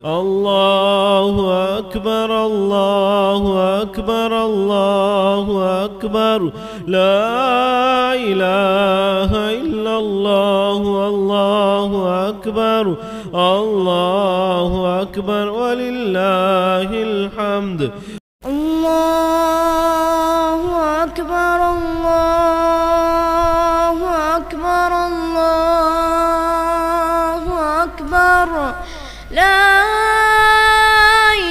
الله أكبر الله أكبر الله أكبر لا إله إلا الله الله أكبر الله أكبر ولله الحمد الله أكبر الله أكبر الله أكبر لا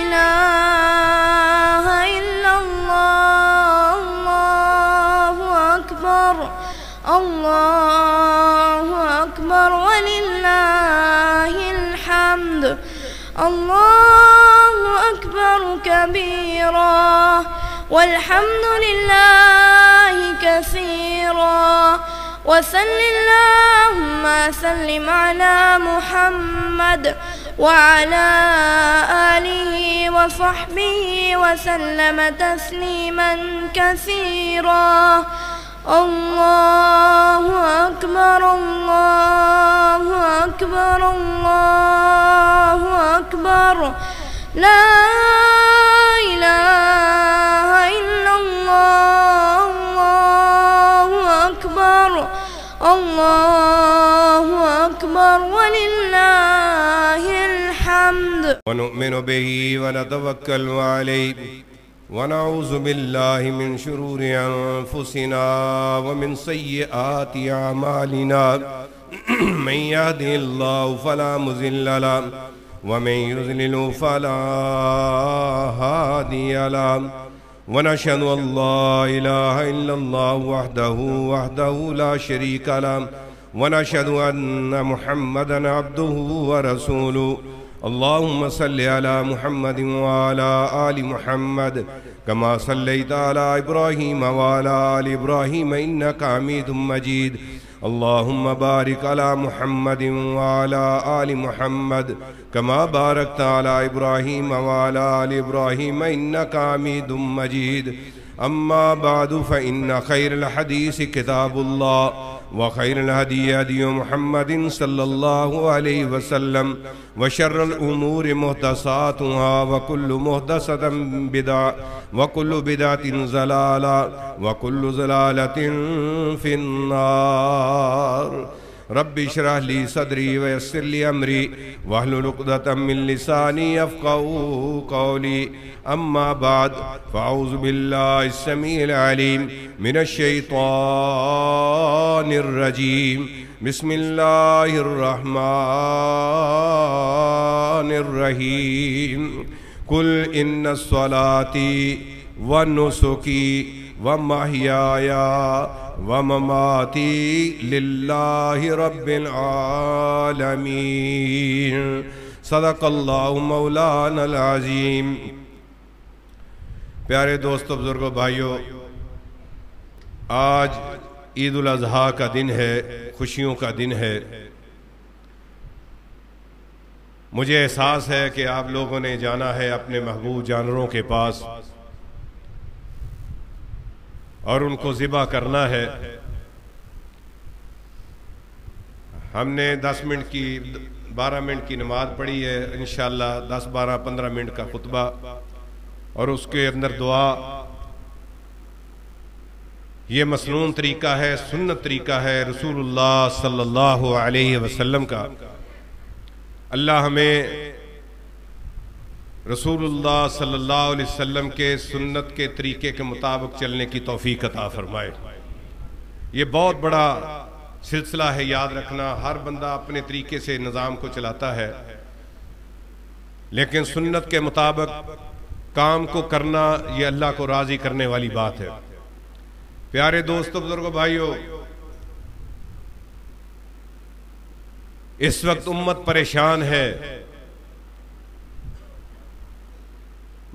إله إلا الله الله أكبر الله أكبر ولله الحمد الله أكبر كبيرا والحمد لله كثيرا وصل اللهم سلم على محمد وعلى آله وصحبه وسلم تسليما كثيرا الله أكبر الله أكبر الله أكبر لا إله إلا الله الله أكبر الله أكبر ولله الحمد ونؤمن به ونتوكل عليه ونعوذ بالله من شرور أنفسنا ومن سيئات أعمالنا من يهده الله فلا مضل له ومن يضلل فلا هادي له ونشهد أن لا إله إلا الله وحده لا شريك له ونشهد أن محمدا عبده ورسوله اللهم صل على محمد وعلى آل محمد كما صليت على إبراهيم وعلى آل إبراهيم إنك حميد مجيد اللهم بارك على محمد وعلى آل محمد كما باركت على إبراهيم وعلى آل إبراهيم إنك حميد مجيد أما بعد فإن خير الحديث كتاب الله وخير الهدي هدي محمد صلى الله عليه وسلم وشر الأمور محدثاتها وكل محدثة بدعة وكل بدعة ضلالة وكل ضلالة في النار رب اشرح لي صدري ويسر لي أمري واحلل عقدة من لساني يفقهوا قولي أما بعد فأعوذ بالله السميع العليم من الشيطان الرجيم بسم الله الرحمن الرحيم قل إن الصلاة ونسكي ومحياي ومماتي لله رب العالمين صدق اللہ مولانا العظیم۔ پیارے دوستو، بزرگوں، بھائیوں، آج عید الاضحیٰ کا دن ہے، خوشیوں کا دن ہے۔ مجھے احساس ہے کہ آپ لوگوں نے جانا ہے اپنے محبوب جانوروں کے پاس اور ان کو ذبح کرنا ہے۔ ہم نے 12 منٹ کی نماز پڑھی ہے، انشاءاللہ 10 12 15 منٹ کا خطبہ اور اس کے اندر دعا۔ یہ مسنون طریقہ ہے، سنت طریقہ ہے رسول اللہ صلی اللہ علیہ وسلم کا۔ اللہ ہمیں رسول اللہ صلی اللہ علیہ وسلم کے سنت کے طریقے کے مطابق چلنے کی توفیق عطا فرمائے۔ یہ بہت بڑا سلسلہ ہے، یاد رکھنا۔ ہر بندہ اپنے طریقے سے نظام کو چلاتا ہے، لیکن سنت کے مطابق کام کو کرنا یہ اللہ کو راضی کرنے والی بات ہے۔ پیارے دوستو، بزرگوں، بھائیوں، اس وقت امت پریشان ہے،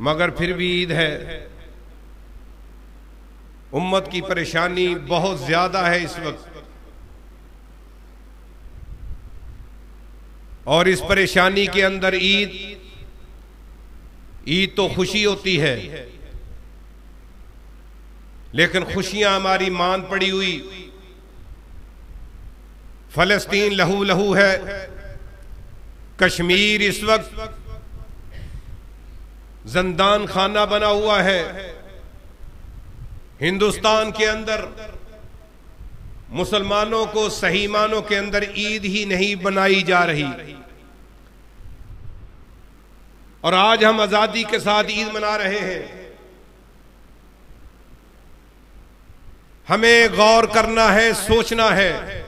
مگر پھر بھی عید ہے۔ امت کی پریشانی بہت زیادہ ہے اس وقت، اور اس پریشانی کے اندر عید تو خوشی ہوتی ہے، لیکن خوشیاں ہماری مان پڑی ہوئی۔ فلسطین لہو لہو ہے، کشمیر اس وقت زندان خانہ بنا ہوا ہے ہندوستان کے اندر. مسلمانوں کو صحیح معنوں کے اندر عید ہی نہیں بنائی جا رہی، اور آج ہم آزادی کے ساتھ عید منا رہے ہیں. ہمیں غور کرنا ہے، سوچنا ہے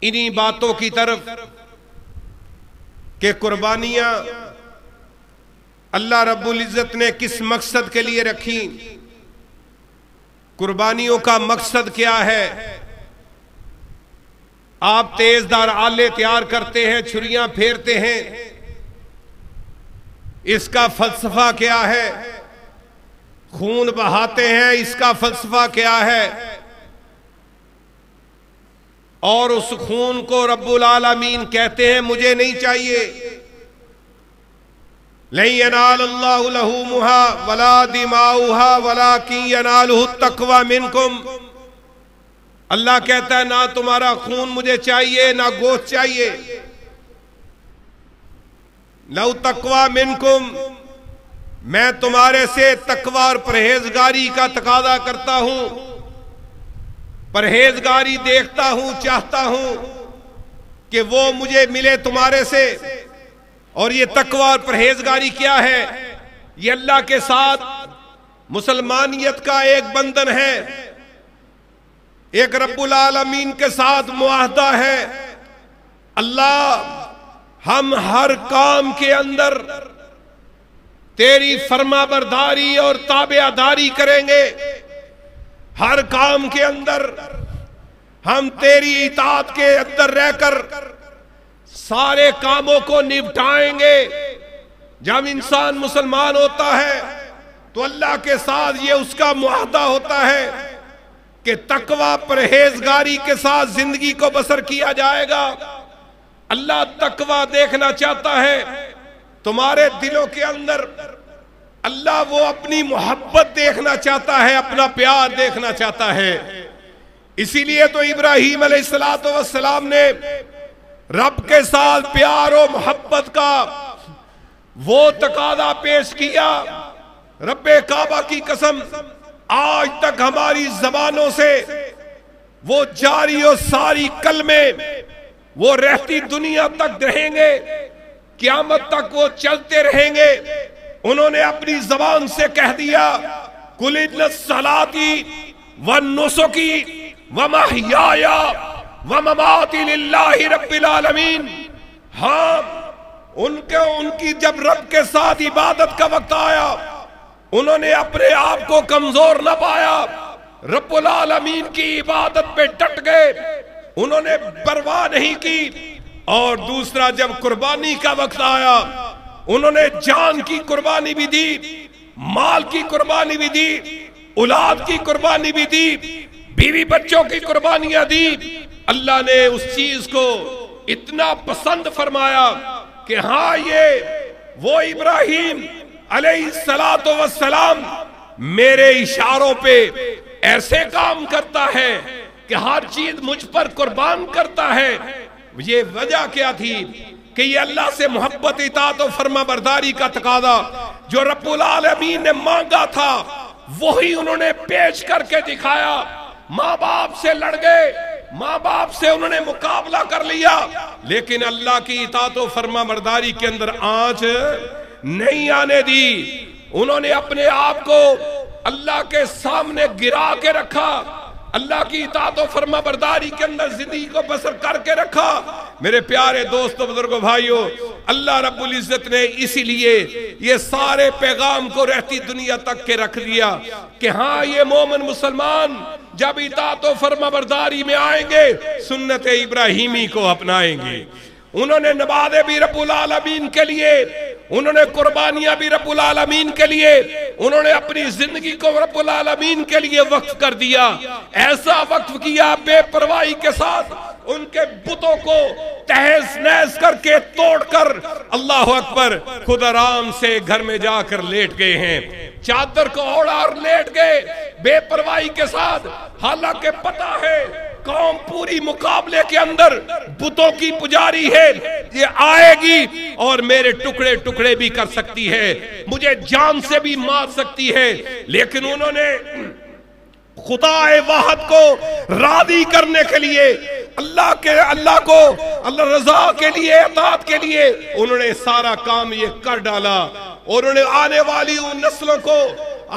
انہی باتوں کی طرف کہ قربانیاں اللہ رب العزت نے کس مقصد کے لیے رکھی، قربانیوں کا مقصد کیا ہے. آپ تیز دھار آلے تیار کرتے ہیں، چھریاں پھیرتے ہیں، اس کا فلسفہ کیا ہے؟ خون بہاتے ہیں، اس کا فلسفہ کیا ہے؟ اور اس خون کو رب العالمین کہتے ہیں مجھے نہیں چاہیے. لن ينال الله لحومها ولا دماؤها ولكن يناله التقوى منكم. اللہ کہتا ہے نہ تمہارا خون مجھے چاہیے نہ گوشت چاہیے. لو تقوی منکم، میں تمہارے سے تقوی اور پرہیزگاری کا تقاضا کرتا ہوں، پرہیزگاری دیکھتا ہوں، چاہتا ہوں کہ وہ مجھے ملے تمہارے سے. اور یہ تقوی اور پرہیزگاری کیا ہے؟ یہ اللہ کے ساتھ مسلمانیت کا ایک بندھن ہے، ایک رب العالمین کے ساتھ معاہدہ ہے. اللہ ہم ہر کام کے اندر تیری فرما برداری اور تابع داری کریں گے، ہر کام کے اندر ہم تیری اطاعت کے اندر رہ کر سارے کاموں کو نپٹائیں گے. جب انسان مسلمان ہوتا ہے تو اللہ کے ساتھ یہ اس کا معاہدہ ہوتا ہے کہ تقوی پرہیزگاری کے ساتھ زندگی کو بسر کیا جائے گا. اللہ تقوی دیکھنا چاہتا ہے تمہارے دلوں کے اندر. اللہ وہ اپنی محبت دیکھنا چاہتا ہے، اپنا پیار دیکھنا چاہتا ہے. اسی لیے تو ابراہیم علیہ السلام نے رب کے ساتھ پیار و محبت کا وہ تقاضا پیش کیا. رب کعبہ کی قسم آج تک ہماری زبانوں سے وہ جاری و ساری کلمے وہ رہتی دنیا تک رہیں گے، قیامت تک وہ چلتے رہیں گے. انہوں نے اپنی زبان سے کہہ دیا قُلْ إِنَّ الصَّلَاةِ وَالنُّسُكِ وَمَحْيَايَ وَمَمَاتِي لِلَّهِ رَبِّ الْعَالَمِينَ. ہاں ان کی جب رب کے ساتھ عبادت کا وقت آیا انہوں نے اپنے آپ کو کمزور نہ پایا، رب العالمین کی عبادت پہ ڈٹ گئے، انہوں نے پرواہ نہیں کی. اور دوسرا جب قربانی کا وقت آیا انہوں نے جان کی قربانی بھی دی، مال کی قربانی بھی دی، اولاد کی قربانی بھی دی، بیوی بچوں کی قربانیاں دی. اللہ نے اس چیز کو اتنا پسند فرمایا کہ ہاں یہ وہ ابراہیم علیہ السلام میرے اشاروں پہ ایسے کام کرتا ہے کہ ہر چیز مجھ پر قربان کرتا ہے. یہ وجہ کیا تھی کہ یہ اللہ سے محبت، اطاعت و فرما برداری کا تقاضا جو رب العالمین نے مانگا تھا وہی انہوں نے پیش کر کے دکھایا. ماں باپ سے لڑ گئے، ماں باپ سے انہوں نے مقابلہ کر لیا، لیکن اللہ کی اطاعت و فرما برداری کے اندر آنچ نہیں آنے دی. انہوں نے اپنے آپ کو اللہ کے سامنے گرا کے رکھا، اللہ کی اطاعت و فرما برداری کے اندر زندگی کو بسر کر کے رکھا. میرے پیارے دوستو، بزرگوں، بھائیو، اللہ رب العزت نے اسی لیے یہ سارے پیغام کو رہتی دنیا تک کے رکھ دیا کہ ہاں یہ مومن مسلمان جب اطاعت و فرما برداری میں آئیں گے سنت ابراہیمی کو اپنائیں گے. انہوں نے نمازیں بھی رب العالمین کے لیے، انہوں نے قربانیاں بھی رب العالمین کے لیے، انہوں نے اپنی زندگی کو رب العالمین کے لیے وقف کر دیا. ایسا وقف کیا بے پرواہی کے ساتھ، ان کے بتوں کو تہز نہز کر کے توڑ کر اللہ اکبر خود آرام سے گھر میں جا کر لیٹ گئے ہیں. چادر کو اوڑھا اور لیٹ گئے بے پرواہی کے ساتھ، حالانکہ پتہ ہے قوم پوری مقابلے کے اندر بتوں کی پجاری ہے، یہ آئے گی اور میرے ٹکڑے ٹکڑے بھی کر سکتی ہے، مجھے جان سے بھی مار سکتی ہے، لیکن انہوں نے خدا واحد کو راضی کرنے کے لیے، اللہ کو اللہ رضا کے لیے، اطاعت کے لیے انہوں نے سارا کام یہ کر ڈالا، اور انہوں نے آنے والی ان نسلوں کو،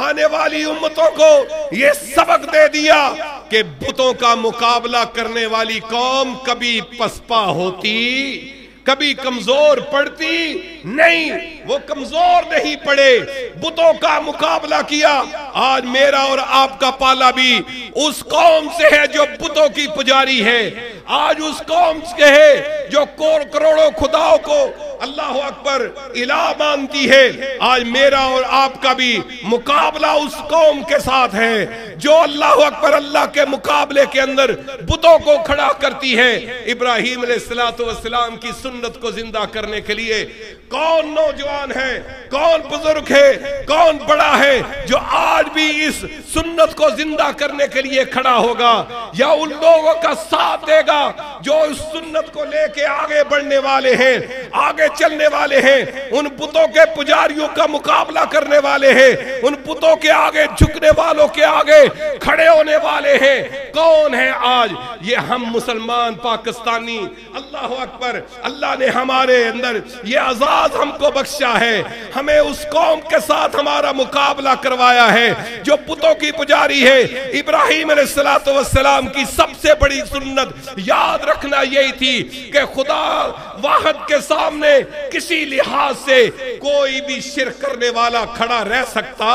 آنے والی امتوں کو یہ سبق دے دیا کہ بتوں کا مقابلہ کرنے والی قوم کبھی پسپا ہوتی، کبھی کمزور پڑتی نہیں، وہ کمزور نہیں پڑے، بتوں کا مقابلہ کیا۔ آج میرا اور آپ کا پالا بھی اس قوم سے ہے جو بتوں کی پجاری ہے، آج اس قوم سے ہے جو کروڑوں خداؤں کو اللہ اکبر الہ مانتی ہے۔ آج میرا اور آپ کا بھی مقابلہ اس قوم کے ساتھ ہے جو اللہ اکبر اللہ کے مقابلے کے اندر بتوں کو کھڑا کرتی ہے۔ ابراہیم علیہ السلام کی سنت کو زندہ کرنے کے لیے کون نوجوان ہے، کون بزرگ ہے، کون بڑا ہے جو آج بھی اس سنت کو زندہ کرنے کے لیے کھڑا ہوگا، یا ان لوگوں کا ساتھ دے گا جو اس سنت کو لے کے آگے بڑھنے والے ہیں، آگے چلنے والے ہیں، ان بتوں کے پجاریوں کا مقابلہ کرنے والے ہیں، ان بتوں کے آگے جھکنے والوں کے آگے کھڑے ہونے والے ہیں۔ کون ہے آج؟ یہ ہم مسلمان پاکستانی۔ اللہ اکبر، اللہ نے ہمارے اندر یہ اعزاز ہم کو بخشا ہے، ہمیں اس قوم کے ساتھ ہمارا مقابلہ کروایا ہے جو بتوں کی پجاری ہے۔ ابراہیم علیہ السلام کی سب سے بڑی سنت یاد رکھنا یہی تھی کہ خدا واحد کے سامنے کسی لحاظ سے کوئی بھی شرک کرنے والا کھڑا رہ سکتا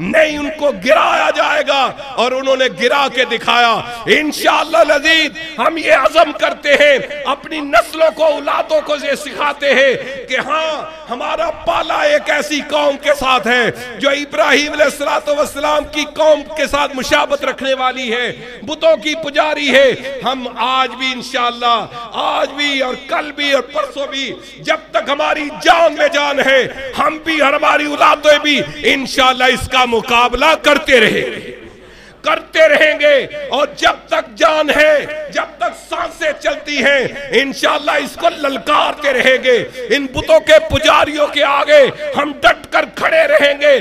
نہیں، ان کو گرایا جائے گا، اور انہوں نے گرا کے دکھایا۔ انشاءاللہ العزیز ہم یہ عزم کرتے ہیں، اپنی نسلوں کو، اولادوں کو یہ سکھاتے ہیں کہ ہاں ہمارا پالا ایک ایسی قوم کے ساتھ ہے جو ابراہیم علیہ السلام کی قوم کے ساتھ مشابہت رکھنے والی ہے، بتوں کی پجاری ہے۔ ہم آج بھی انشاءاللہ، آج بھی اور کل بھی اور پرسوں بھی، جب تک ہماری جان میں جان ہے، ہم بھی اور ہماری اولادیں بھی انشاءاللہ اس کا مقابلہ کرتے رہیں گے، اور جب تک جان ہے، جب تک سانسیں چلتی ہیں، انشاءاللہ اس کو للکارتے رہیں گے۔ ان بتوں کے پجاریوں کے آگے ہم ڈٹ کر کھڑے رہیں گے،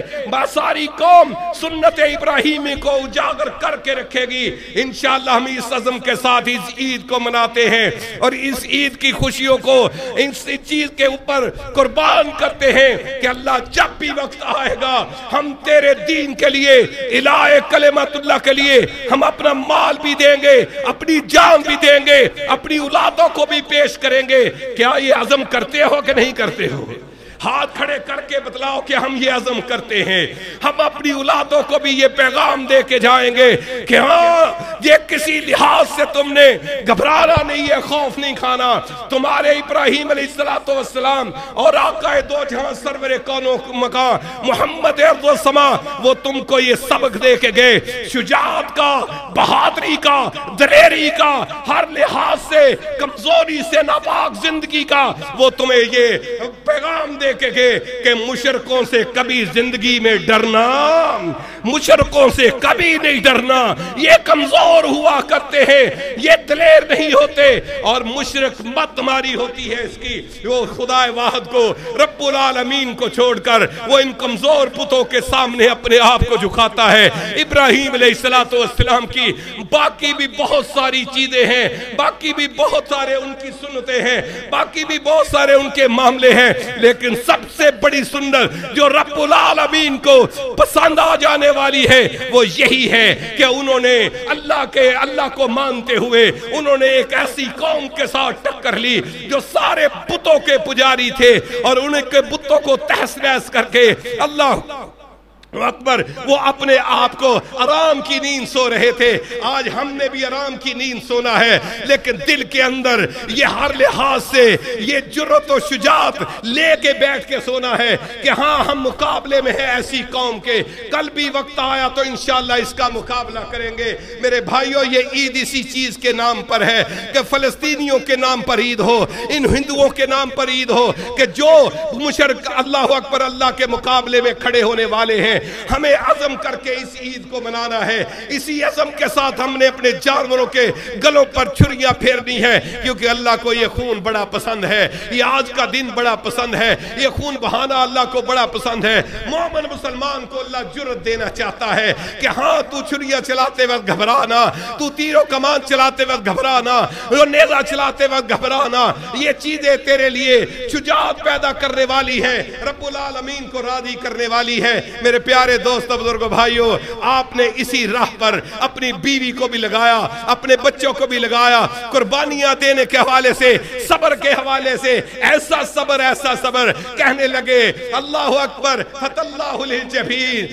ساری قوم سنت ابراہیمی کو اجاگر کر کے رکھے گی۔ انشاءاللہ ہم اس عزم کے ساتھ اس عید کو مناتے ہیں، اور اس عید کی خوشیوں کو اس چیز کے اوپر قربان کرتے ہیں کہ اللہ جب بھی وقت آئے گا، ہم تیرے دین کے لیے، الہ کلمت اللہ کے لیے ہم اپنا مال بھی دیں گے، اپنی جان بھی دیں گے، اپنی اولادوں کو بھی پیش کریں گے۔ کیا یہ عزم کرتے ہو کہ نہیں کرتے ہو؟ ہاتھ کھڑے کر کے بتلاؤ کہ ہم یہ عزم کرتے ہیں۔ ہم اپنی اولادوں کو بھی یہ پیغام دے کے جائیں گے کہ ہاں یہ کسی لحاظ سے تم نے گھبرانا نہیں ہے، خوف نہیں کھانا۔ تمہارے ابراہیم علیہ السلام اور آقا دو جہاں سرور کون و مکان محمد ارض و سما، وہ تم کو یہ سبق دے کے گئے، شجاعت کا، بہادری کا، دلیری کا، ہر لحاظ سے کمزوری سے ناپاک زندگی کا، وہ تمہیں یہ پیغام دے کہ مشرکوں سے کبھی زندگی میں ڈرنا، مشرکوں سے کبھی نہیں ڈرنا، یہ کمزور ہوا کرتے ہیں، یہ دلیر نہیں ہوتے، اور مشرک مت ماری ہوتی ہے اس کی، وہ خدا واحد کو، رب العالمین کو چھوڑ کر وہ ان کمزور بتوں کے سامنے اپنے آپ کو جھکاتا ہے۔ ابراہیم علیہ السلام کی باقی بھی بہت ساری چیزیں ہیں، باقی بھی بہت سارے ان کی سنتیں ہیں، باقی بھی بہت سارے ان کے معاملے ہیں، لیکن سب سے بڑی سنت جو رب العالمین کو پسند آ جانے والی ہے وہ یہی ہے کہ انہوں نے اللہ کو مانتے ہوئے انہوں نے ایک ایسی قوم کے ساتھ ٹکر لی جو سارے بتوں کے پجاری تھے، اور ان کے بتوں کو تہس نہس کر کے اللہ اکبر وہ اپنے آپ کو آرام کی نیند سو رہے تھے۔ آج ہم نے بھی آرام کی نیند سونا ہے، لیکن دل کے اندر یہ ہر لحاظ سے یہ جرأت و شجاعت لے کے بیٹھ کے سونا ہے کہ ہاں ہم مقابلے میں ہیں ایسی قوم کے، کل بھی وقت آیا تو انشاءاللہ اس کا مقابلہ کریں گے۔ میرے بھائیوں، یہ عید اسی چیز کے نام پر ہے کہ فلسطینیوں کے نام پر عید ہو، ان ہندوؤں کے نام پر عید ہو کہ جو مشرک اللہ اکبر اللہ کے مقابلے میں کھڑے ہونے والے ہیں ہمیں عزم کر کے اس عید کو منانا ہے. اسی عزم کے ساتھ ہم نے اپنے جانوروں کے گلوں پر چھریاں پھیرنی ہے، کیونکہ اللہ کو یہ خون بڑا پسند ہے، یہ آج کا دن بڑا پسند ہے، یہ خون بہانا اللہ کو بڑا پسند ہے. مومن مسلمان کو اللہ جرأت دینا چاہتا ہے کہ ہاں تو چھریاں چلاتے وقت گھبرانا، تو تیر و کمان چلاتے وقت گھبرانا، نیزہ چلاتے وقت گھبرانا، یہ چیزیں تیرے لیے شجاعت پیدا کرنے والی ہے، رب العالمین کو راضی کرنے والی ہے. میرے پیارے دوست بزرگوں بھائیوں، آپ نے اسی راہ پر اپنی بیوی کو بھی لگایا، اپنے بچوں کو بھی لگایا، قربانیاں دینے کے حوالے سے، صبر کے حوالے سے، ایسا صبر کہنے لگے اللہ اکبر فتح اللہ الجبین،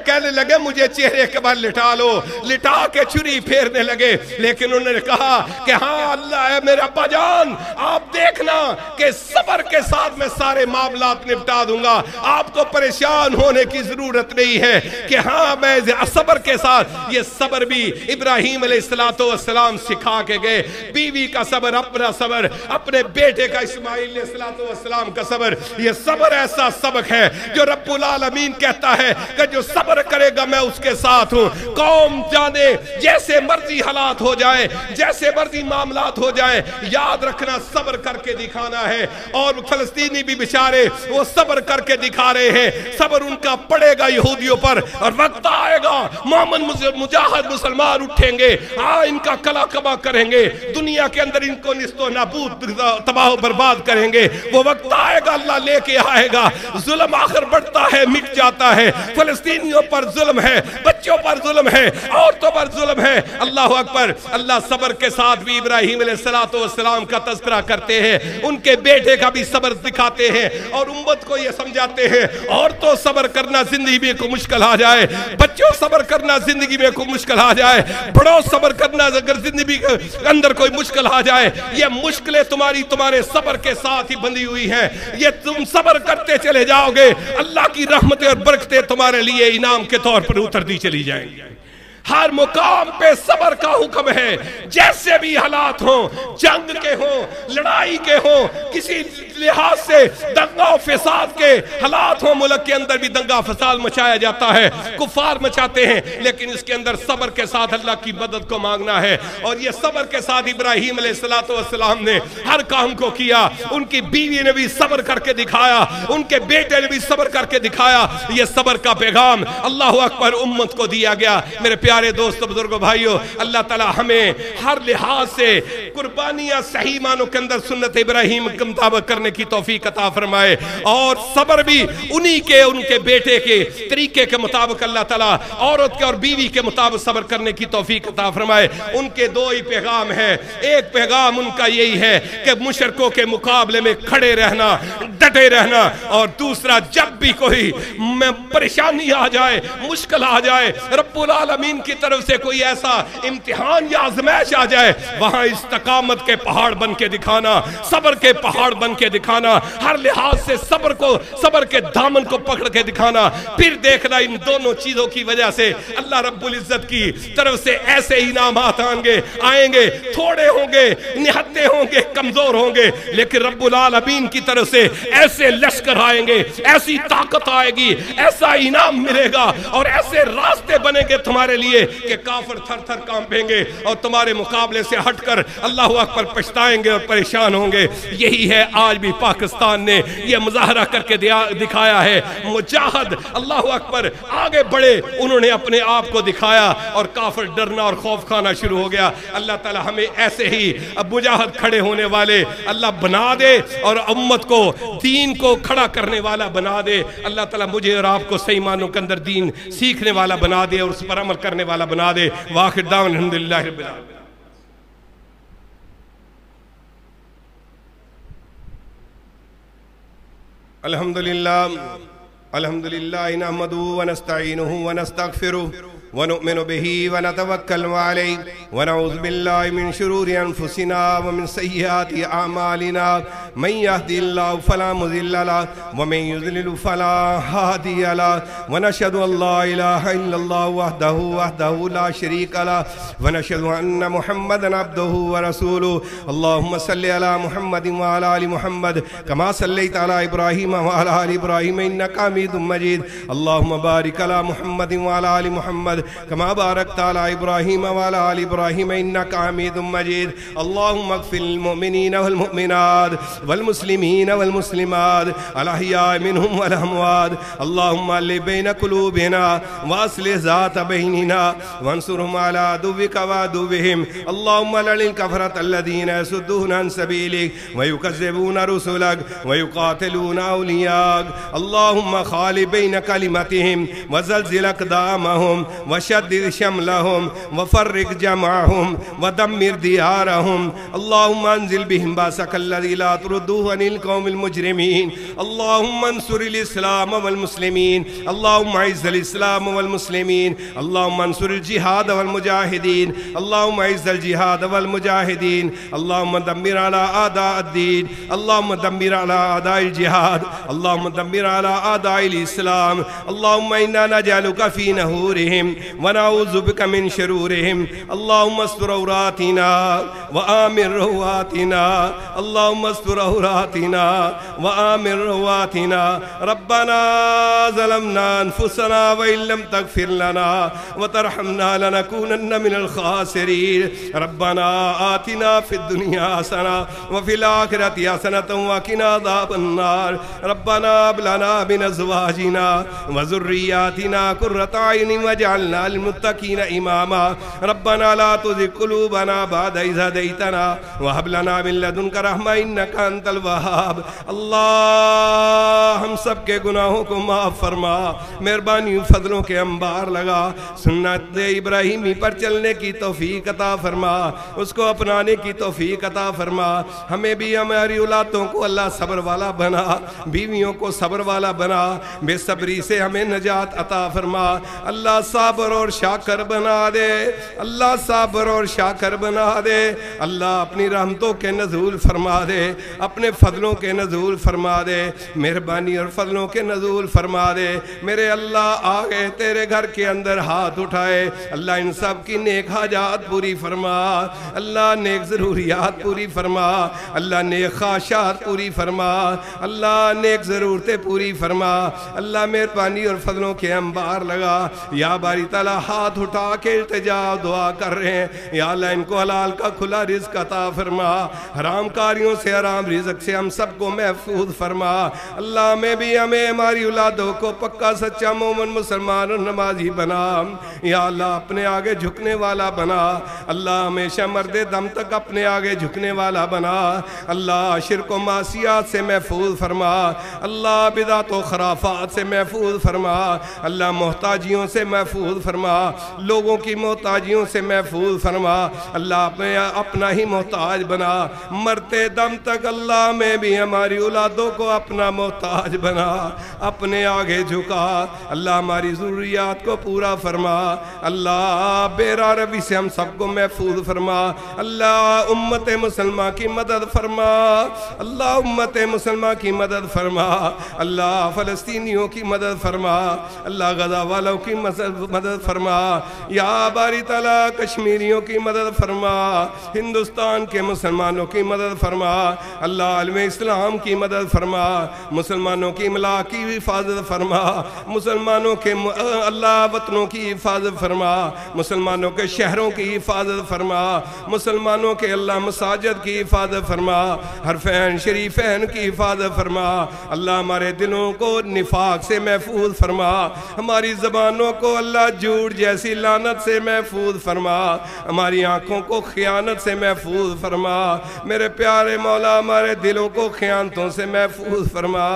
کہنے لگے مجھے چہرے کے بل لٹا لو، لٹا کے چھری پھیرنے لگے. لیکن انہوں نے کہا کہ ہاں اللہ ہے میرا ابا جان، آپ دیکھنا کہ صبر کے ساتھ میں سارے معاملات نپٹا دوں گا، آپ کو پریشان ہونے کی ضرورت نہیں ہے. کہ ہاں میں صبر کے ساتھ، یہ صبر بھی ابراہیم علیہ السلام سکھا کے گئے. بیوی کا صبر، اپنا صبر، اپنے بیٹے کا اسماعیل علیہ السلام کا صبر، یہ صبر ایسا سبق ہے جو رب العالمین کہتا ہے کہ جو صبر کرے گا میں اس کے ساتھ ہوں. قوم جانے جیسے مرضی حالات ہو جائیں، جیسے مرضی معاملات ہو جائیں، یاد رکھنا صبر کر کے دکھانا ہے. اور فلسطینی بھی بیچارے وہ صبر کر کے دکھا رہے ہیں. صبر ان کا پڑے گا یہودیوں پر، اور وقت آئے گا مومن مجاہد مسلمان اٹھیں گے، ان کا کلا کبا کریں گے، دنیا کے اندر ان کو نست و نابود تباہ و برباد کریں گے. وہ وقت آئے گا، اللہ لے کے آئے گا. ظلم آخر بڑھتا ہے، مٹ جاتا ہے. فلسطینیوں پر ظلم ہے، بچوں پر ظلم ہے، عورتوں پر ظلم ہے. اللہ اکبر. اللہ صبر کے ساتھ بھی ابراہیم علیہ السلام کا تذکرہ کرتے ہیں، ان کے بیٹے کا بھی صبر دکھاتے ہیں، اور امت کو یہ سمجھاتے ہیں عورتوں صبر کرنا زندگی میں کوئی مشکل آ جائے، بچوں صبر کرنا زندگی میں کوئی مشکل آ جائے، بڑوں صبر کرنا اگر زندگی کے اندر کوئی مشکل آ جائے، یہ مشکلیں تمہارے صبر کے ساتھ ہی بندھی ہوئی ہیں. یہ تم صبر کرتے چلے جاؤ گے، اللہ کی رحمتیں اور برکتیں تمہارے لیے انعام کے طور پر اترتی چلی جائیں گی. ہر مقام پہ صبر کا حکم ہے، جیسے بھی حالات ہوں، جنگ کے ہوں، لڑائی کے ہوں، کسی لحاظ سے دنگا و فساد کے حالات ہوں. ملک کے اندر بھی دنگا فساد مچایا جاتا ہے، کفار مچاتے ہیں، لیکن اس کے اندر صبر کے ساتھ اللہ کی مدد کو مانگنا ہے. اور یہ صبر کے ساتھ ابراہیم علیہ السلام نے ہر کام کو کیا. ان کی بیوی نے بھی صبر کر کے دکھایا، ان کے بیٹے نے بھی صبر کر کے دکھایا. یہ صبر کا پیغام اللہ اکبر امت کو دیا گیا. میرے پیارے دوست بزرگوں بھائیوں، اللہ تعالی ہمیں ہر لحاظ سے قربانیاں صحیح معنوں کے اندر سنت ابراہیم کے مطابق کرنے کی توفیق عطا فرمائے، اور صبر بھی انہی کے ان کے بیٹے کے طریقے کے مطابق اللہ تعالی عورت کے اور بیوی کے مطابق صبر کرنے کی توفیق عطا فرمائے. ان کے دو ہی پیغام ہیں. ایک پیغام ان کا یہی ہے کہ مشرکوں کے مقابلے میں کھڑے رہنا، ڈٹے رہنا، اور دوسرا جب بھی کوئی پریشانی آ جائے، مشکل آ جائے، رب العالمین کی طرف سے کوئی ایسا امتحان یا آزمائش آ جائے، وہاں استقامت کے پہاڑ بن کے دکھانا، صبر کے پہاڑ بن کے دکھانا، ہر لحاظ سے صبر کے دامن کو پکڑ کے دکھانا. پھر دیکھنا ان دونوں چیزوں کی وجہ سے اللہ رب العزت کی طرف سے ایسے انعامات آئیں گے. تھوڑے ہوں گے، نہتے ہوں گے، کمزور ہوں گے، لیکن رب العالمین کی طرف سے ایسے لشکر آئیں گے، ایسی طاقت آئے گی، ایسا انعام ملے گا، اور ایسے راستے بنے گے تمہارے لیے کہ کافر تھر تھر کانپیں گے، اور تمہارے مقابلے سے ہٹ کر اللہ اکبر پچھتائیں گے اور پریشان ہوں گے. یہی ہے آج بھی پاکستان نے یہ مظاہرہ کر کے دکھایا ہے. مجاہد اللہ اکبر آگے بڑھے، انہوں نے اپنے آپ کو دکھایا، اور کافر ڈرنا اور خوف کھانا شروع ہو گیا. اللہ تعالی ہمیں ایسے ہی اب مجاہد کھڑے ہونے والے اللہ بنا دے، اور امت کو دین کو کھڑا کرنے والا بنا دے. اللہ تعالی مجھے اور آپ کو صحیح معنوں کے اندر دین سیکھنے والا بنا دے اور اس پر عمل کرنے والا بنا دے. وآخر دعوانا الحمدللہ رب العالمین. الحمدللہ نحمدہ ونستعینہ ونستغفرہ ونؤمن به ونتوكل عليه ونعوذ بالله من شرور أنفسنا ومن سيئات أعمالنا من يهدي الله فلا مضل له ومن يضلل فلا هادي له ونشهد أن لا إله إلا الله وحده لا شريك له ونشهد أن محمدا عبده ورسوله اللهم صل على محمد وعلى آل محمد كما صليت على إبراهيم وعلى آل إبراهيم إنك حميد مجيد اللهم بارك على محمد وعلى آل محمد كما باركت على إبراهيم وعلى آل إبراهيم إنك حميد مجيد اللهم اغفر للمؤمنين والمؤمنات والمسلمين والمسلمات الأحياء منهم والأموات اللهم ألف بين قلوبنا وأصلح ذات بيننا وانصرهم على عدوك وعدوهم اللهم لعن الكفرة الذين يصدون عن سبيلك ويكذبون رسلك ويقاتلون أولياءك اللهم خالف بين كلمتهم وزلزل أقدامهم وشدد شملهم وفرق جمعهم ودمر ديارهم اللهم انزل بهم باسك الذي لا تردوه عن القوم المجرمين اللهم انصر الإسلام والمسلمين اللهم اعز الإسلام والمسلمين اللهم انصر الجهاد والمجاهدين اللهم اعز الجهاد والمجاهدين اللهم دمر على أعداء الدين اللهم دمر على أعداء الجهاد اللهم دمر على أعداء الإسلام اللهم إنا نجعلك في نهورهم ونعوذ بك من شرورهم اللهم استر عوراتنا وآمن رواتنا اللهم استر عوراتنا وآمن رواتنا ربنا ظلمنا أنفسنا وإن لم تغفر لنا وترحمنا لنكونن من الخاسرين ربنا آتنا في الدنيا حسنة وفي الآخرة حسنة وقنا عذاب النار ربنا هب لنا من أزواجنا وذرياتنا قرة أعين واجعلنا للمتقين إماما ربنا لا تزغ قلوبنا بعد إذ هديتنا وهب لنا من لدنك رحمة إنك أنت الوهاب اللہ ہم سب کے گناہوں کو معاف فرما مہربانی فضلوں کے انبار لگا سنت ابراہیمی پر چلنے کی توفیق عطا فرما اس کو اپنانے کی توفیق عطا فرما ہمیں بھی ہماری اولادوں کو اللہ صبر والا بنا بیویوں کو صبر والا بنا بے صبری سے ہمیں نجات عطا فرما اللہ صابر اور شاکر بنا دے اللہ صابر اور شاکر بنا دے اللہ اپنی رحمتوں کے نزول فرما دے اپنے فضلوں کے نزول فرما دے مہربانی اور فضلوں کے نزول فرما دے میرے اللہ آگے تیرے گھر کے اندر ہاتھ اٹھائے اللہ ان سب کی نیک حاجات پوری فرما اللہ نیک ضروریات پوری فرما اللہ نیک خواہشات پوری فرما اللہ نیک ضرورتیں پوری فرما اللہ مہربانی اور فضلوں کے انبار لگا یا باری تعالیٰ ہاتھ اٹھا کے التجا دعا کر رہے ہیں یا اللہ ان کو حلال کا کھلا رزق عطا فرما حرام کاریوں سے حرام رزق سے ہم سب کو محفوظ فرما اللہ میں بھی ہمیں ہماری اولادوں کو پکا سچا مومن مسلمان اور نمازی بنا یا اللہ اپنے آگے جھکنے والا بنا اللہ ہمیشہ مرد دم تک اپنے آگے جھکنے والا بنا اللہ شرک و معصیات سے محفوظ فرما اللہ بدعت و خرافات سے محفوظ فرما اللہ محتاجیوں سے محفوظ فرما لوگوں کی محتاجیوں سے محفوظ فرما اللہ اپنا ہی محتاج بنا مرتے دم تک اللہ میں بھی ہماری اولادوں کو اپنا محتاج بنا اپنے آگے جھکا اللہ ہماری ضروریات کو پورا فرما اللہ بیرا روی سے ہم سب کو محفوظ فرما اللہ امت مسلمہ کی مدد فرما اللہ امت مسلمہ کی مدد فرما اللہ فلسطینیوں کی مدد فرما اللہ غزہ والوں کی مدد فرما یا باری تعالیٰ کشمیریوں کی مدد فرما ہندوستان کے مسلمانوں کی مدد فرما اللہ عالم اسلام کی مدد فرما مسلمانوں کی املاک کی حفاظت فرما مسلمانوں کے اللہ وطنوں کی حفاظت فرما مسلمانوں کے شہروں کی حفاظت فرما مسلمانوں کے اللہ مساجد کی حفاظت فرما حرفین شریفین کی حفاظت فرما اللہ ہمارے دلوں کو نفاق سے محفوظ فرما ہماری زبانوں کو اللہ جھوٹ جیسی لعنت سے محفوظ فرما ہماری آنکھوں کو خیانت سے محفوظ فرما میرے پیارے مولا ہمارے دلوں کو خیانتوں سے محفوظ فرما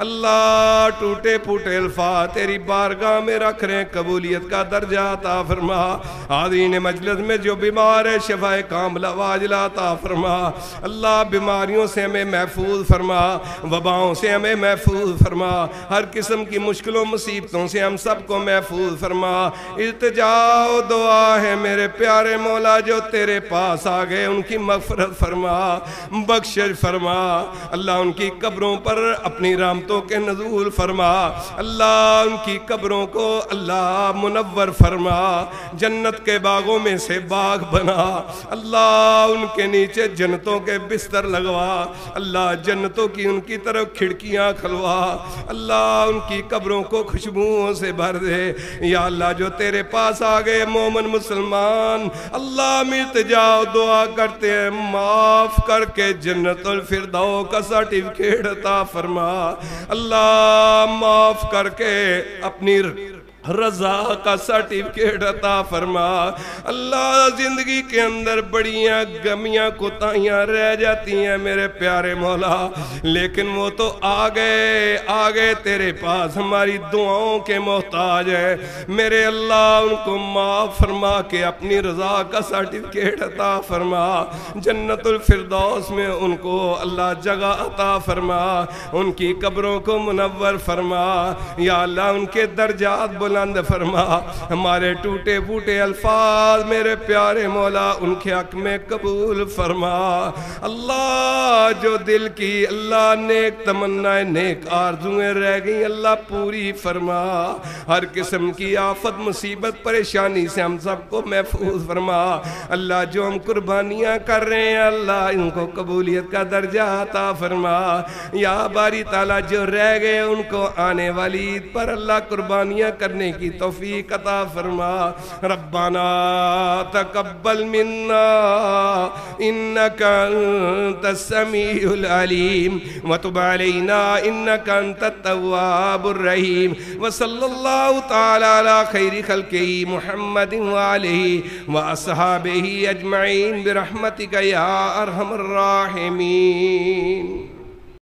اللہ ٹوٹے پھوٹے الفاظ تیری بارگاہ میں رکھ رہے ہیں، قبولیت کا درجہ عطا فرما۔ حاضرین مجلس میں جو بیمار ہے شفاء کاملہ واجلہ عطا فرما۔ اللہ بیماریوں سے ہمیں محفوظ فرما، وباؤں سے ہمیں محفوظ فرما، ہر قسم کی مشکلوں مصیبتوں سے ہم سب کو محفوظ فرما۔ التجا و دعا ہے میرے پیارے مولا جو تیرے پاس آ گئے، ان کی مغفرت فرما، بخشش فرما۔ اللہ ان کی قبروں پر اپنی رحمتوں کے نزول فرما۔ اللہ ان کی قبروں کو اللہ منور فرما، جنت کے باغوں میں سے باغ بنا۔ اللہ ان کے نیچے جنتوں کے بستر لگوا، اللہ جنتوں کی ان کی طرف کھڑکیاں کھلوا۔ اللہ ان کی قبروں کو خوشبوؤں سے بھر دے۔ یا اللہ جو تیرے پاس آ گئے مومن مسلمان، اللہ میں التجا و دعا کرتے ہیں، معاف کر کے جنت الفردوس کا سرٹیفکیٹ عطا فرما۔ اللہ معاف کر کے اپنی رضا کا سرٹیفکیٹ عطا فرما۔ اللہ زندگی کے اندر بڑیاں غمیاں کوتاہیاں رہ جاتی ہیں میرے پیارے مولا، لیکن وہ تو آگے تیرے پاس ہماری دعاؤں کے محتاج ہیں۔ میرے اللہ ان کو معاف فرما کے اپنی رضا کا سرٹیفکیٹ عطا فرما، جنت الفردوس میں ان کو اللہ جگہ عطا فرما، ان کی قبروں کو منور فرما۔ یا اللہ ان کے درجات بلند فرما، ہمارے ٹوٹے پھوٹے الفاظ میرے پیارے مولا ان کے حق میں قبول فرما۔ اللہ جو دل کی اللہ نیک تمنائیں نیک آرزویں رہ گئیں اللہ پوری فرما، ہر قسم کی آفت مصیبت پریشانی سے ہم سب کو محفوظ فرما۔ اللہ جو ہم قربانیاں کر رہے ہیں اللہ ان کو قبولیت کا درجہ عطا فرما۔ یا باری تعالیٰ جو رہ گئے ان کو آنے والی عید پر اللہ قربانیاں کرنے کی توفیق عطا فرما۔ ربنا تقبل منا انك انت السميع العليم وتب علينا انك انت التواب الرحيم وصلى الله تعالى على خير خلقه محمد وآله وأصحابه أجمعين برحمتك يا أرحم الراحمين۔